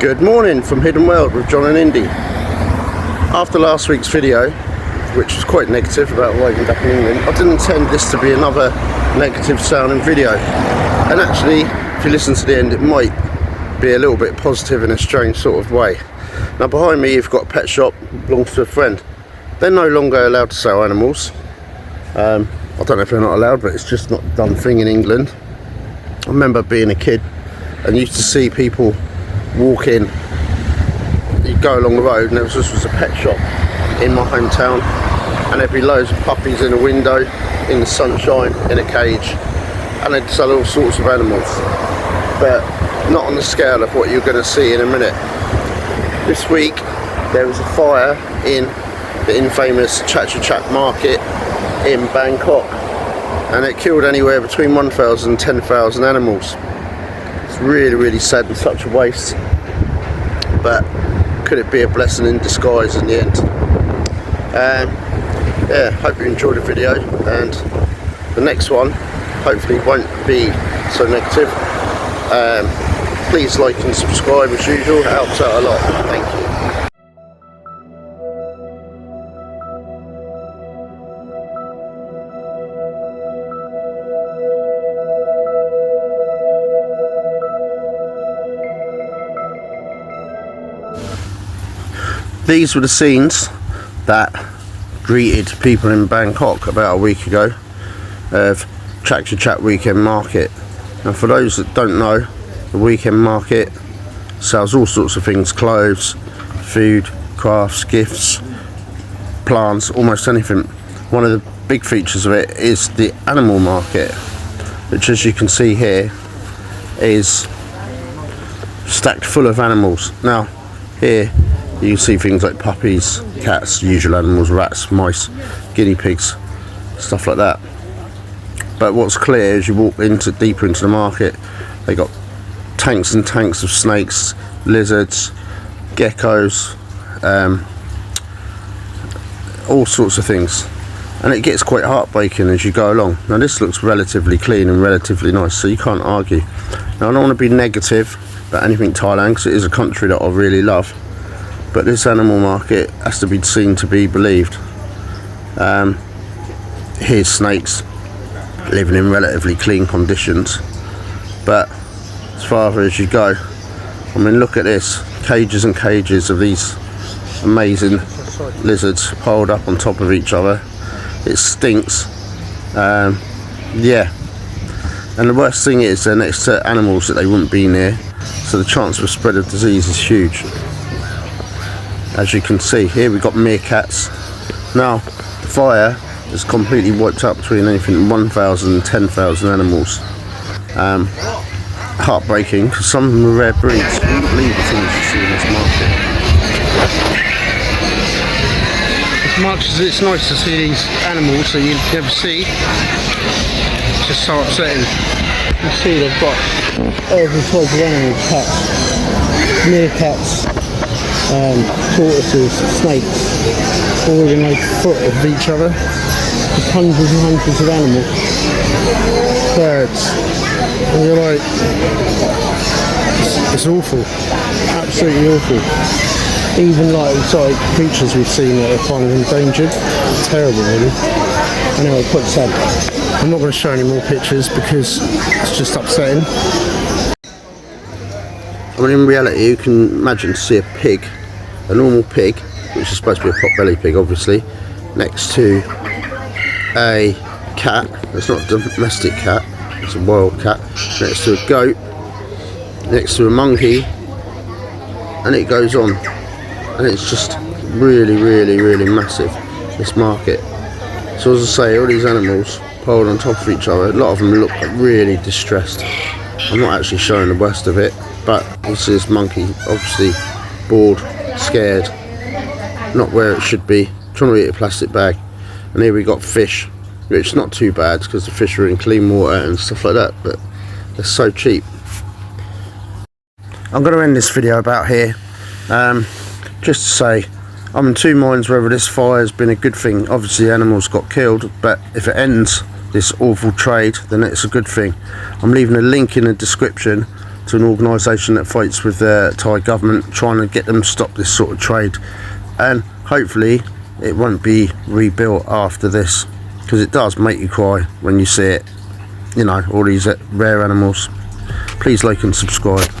Good morning from Hidden World with John and Indy. After last week's video, which was quite negative about arriving back in England, I didn't intend this to be another negative sounding video. And actually, if you listen to the end, it might be a little bit positive in a strange sort of way. Now behind me you've got a pet shop that belongs to a friend. They're no longer allowed to sell animals. I don't know if they're not allowed, but it's just not a done thing in England. I remember being a kid and used to see people walk in, you'd go along the road and there was a pet shop in my hometown and there'd be loads of puppies in a window, in the sunshine, in a cage, and they'd sell all sorts of animals, but not on the scale of what you're going to see in a minute. This week there was a fire in the infamous Chatuchak Market in Bangkok and it killed anywhere between 1,000 and 10,000 animals. It's really sad and such a waste, but could it be a blessing in disguise in the end? Yeah, hope you enjoyed the video, and the next one hopefully won't be so negative. Please like and subscribe as usual, it helps out a lot. Thank you. These were the scenes that greeted people in Bangkok about a week ago of Chatuchak Weekend Market. Now for those that don't know, the weekend market sells all sorts of things: clothes, food, crafts, gifts, plants, almost anything. One of the big features of it is the animal market, which as you can see here is stacked full of animals. Now here you can see things like puppies, cats, usual animals, rats, mice, guinea pigs, stuff like that. But what's clear as you walk deeper into the market, they got tanks and tanks of snakes, lizards, geckos, all sorts of things. And it gets quite heartbreaking as you go along. Now this looks relatively clean and relatively nice, so you can't argue. Now I don't want to be negative about anything Thailand, because it is a country that I really love. But this animal market has to be seen to be believed. Here's snakes living in relatively clean conditions, but as far as you go, I mean, look at this, cages and cages of these amazing lizards piled up on top of each other. It stinks. Yeah, and the worst thing is they're next to animals that they wouldn't be near, so the chance of spread of disease is huge. As you can see here, we've got meerkats. Now the fire has completely wiped out between anything 1,000 and 10,000 animals. Heartbreaking, because some of them are rare breeds. You wouldn't believe the things you see in this market. As much as it's nice to see these animals that you never see, it's just so upsetting. You see they've got every type of animal: cats, meerkats, tortoises, snakes, all within like a foot of each other. There's hundreds and hundreds of animals, birds, and you're like, it's awful, absolutely awful. Even like exotic creatures we've seen that are kind of endangered. Terrible really. Anyway, quite sad. I'm not going to show any more pictures because it's just upsetting. I mean, in reality you can imagine to see a pig, a normal pig, which is supposed to be a pot-bellied pig obviously, next to a cat. It's not a domestic cat, it's a wild cat, next to a goat, next to a monkey, and it goes on. And it's just really massive, this market. So as I say, all these animals piled on top of each other, a lot of them look really distressed. I'm not actually showing the worst of it, but you see this monkey obviously bored, scared, not where it should be, trying to eat a plastic bag. And here we got fish, which is not too bad because the fish are in clean water and stuff like that, but they're so cheap. I'm going to end this video about here, just to say I'm in two minds whether this fire has been a good thing. Obviously animals got killed, but if it ends this awful trade, then it's a good thing. I'm leaving a link in the description to an organisation that fights with the Thai government, trying to get them to stop this sort of trade, and hopefully it won't be rebuilt after this, because it does make you cry when you see it, you know, all these rare animals. Please like and subscribe.